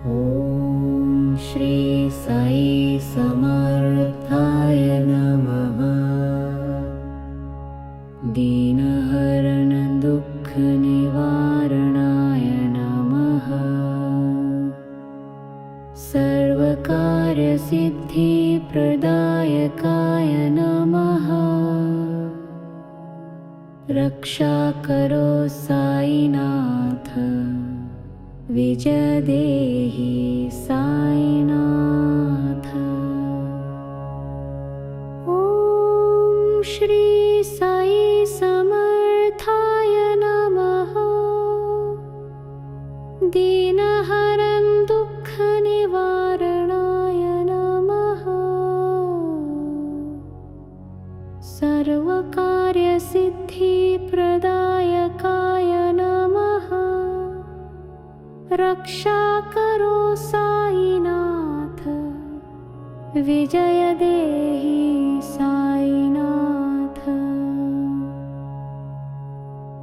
ॐ श्री साई समर्थाय नमः। दीनहरण दुःख निवारणाय नमः। सर्वकार्य सिद्धि प्रदायकाय नमः। रक्षा करो साईनाथ, विजय देहि साईनाथ। ॐ श्री साई समर्थाय नमः। दीनहरण दुःख निवारणाय नमः। सर्वकार्य सिद्धि प्रदायकाय नमः। रक्षा करो साईनाथ, विजय देहि साईनाथ।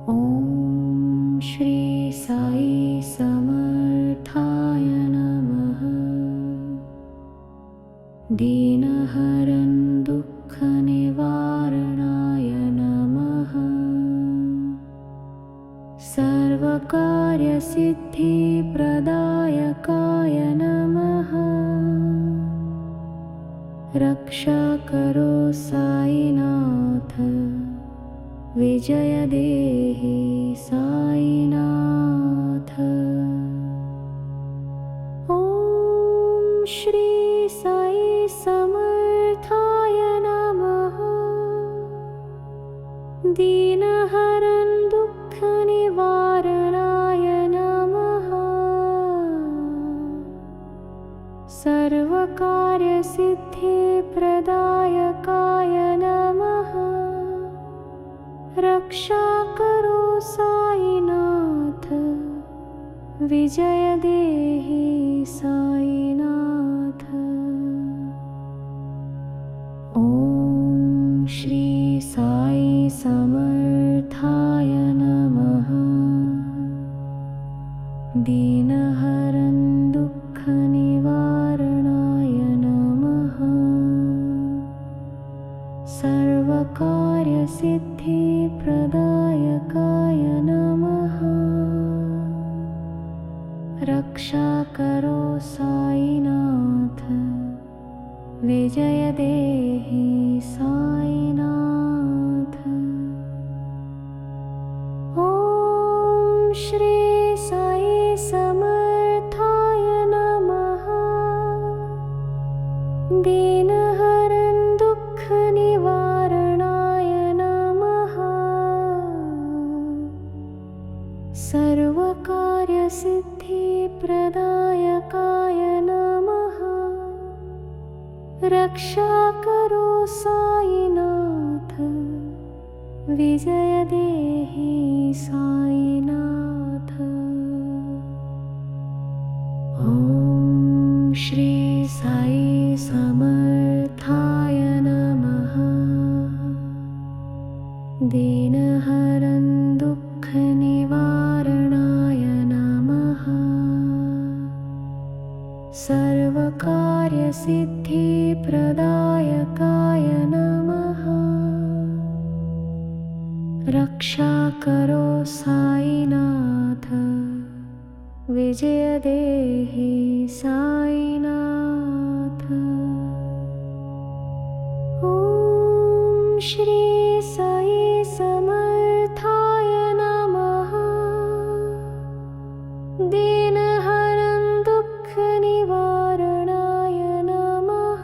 ॐ श्री साई समर्थाय नमः। दीनहरण दुःख निवारणाय नमः। सर्वकार्य सिद्धि प्रदायकाय नमः। रक्षा करो साईनाथ, विजय देहि साईनाथ। ॐ श्री साई समर्थाय नमः। दीनहरण दुःख निवारणाय नमः। सर्वकार्य सिद्धि प्रदायकाय नमः। रक्षा करो साईनाथ, विजय देहि साईनाथ। ॐ श्री साई समर्थाय नमः। दीनहरण दुःख निवारणाय नमः। सर्वकार्य सिद्धि प्रदायकाय नमः। रक्षा करो साईनाथ, विजय देहि साईनाथ। ॐ श्री साई समर्थाय नमः। दीनहरण दुःख निवारणाय नमः। सर्वकार्य सिद्धि प्रदायकाय नमः। रक्षा करो साईनाथ, विजय देहि साईनाथ। ॐ श्री साई समर्थाय नमः। दीनहरण दुःख निवारणाय नमः। सर्वकार्य सिद्धि प्रदायकाय नमः। रक्षा करो साईनाथ, विजय देहि साईनाथ। ॐ श्री साई समर्थाय नमः। दीनहरण दुःख निवारणाय नमः।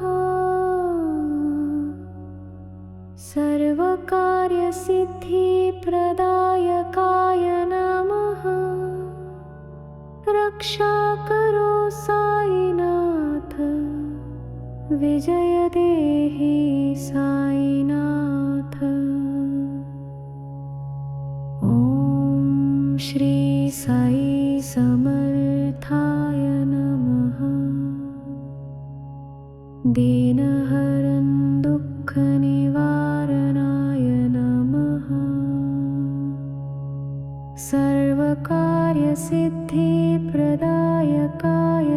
सर्वकार्य सिद्धि प्रदायकाय नमः। रक्षा करो साईनाथ, विजय देहि साईनाथ। ॐ श्री साई समर्थाय नमः। दीनहरण दुःख निवारणाय नमः। सर्वकार्य सिद्धि प्रदायकाय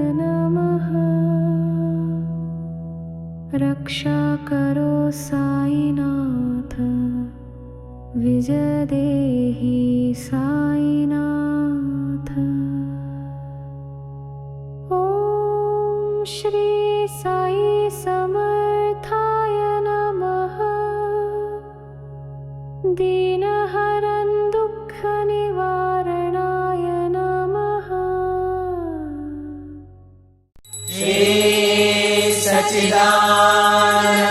रक्षा करो साईनाथ, विजय देहि साईनाथ। ॐ श्री साई समर्थाय नमः। दीनहरं दुःखनिवारणाय नमः। श्री सच्चिदानंद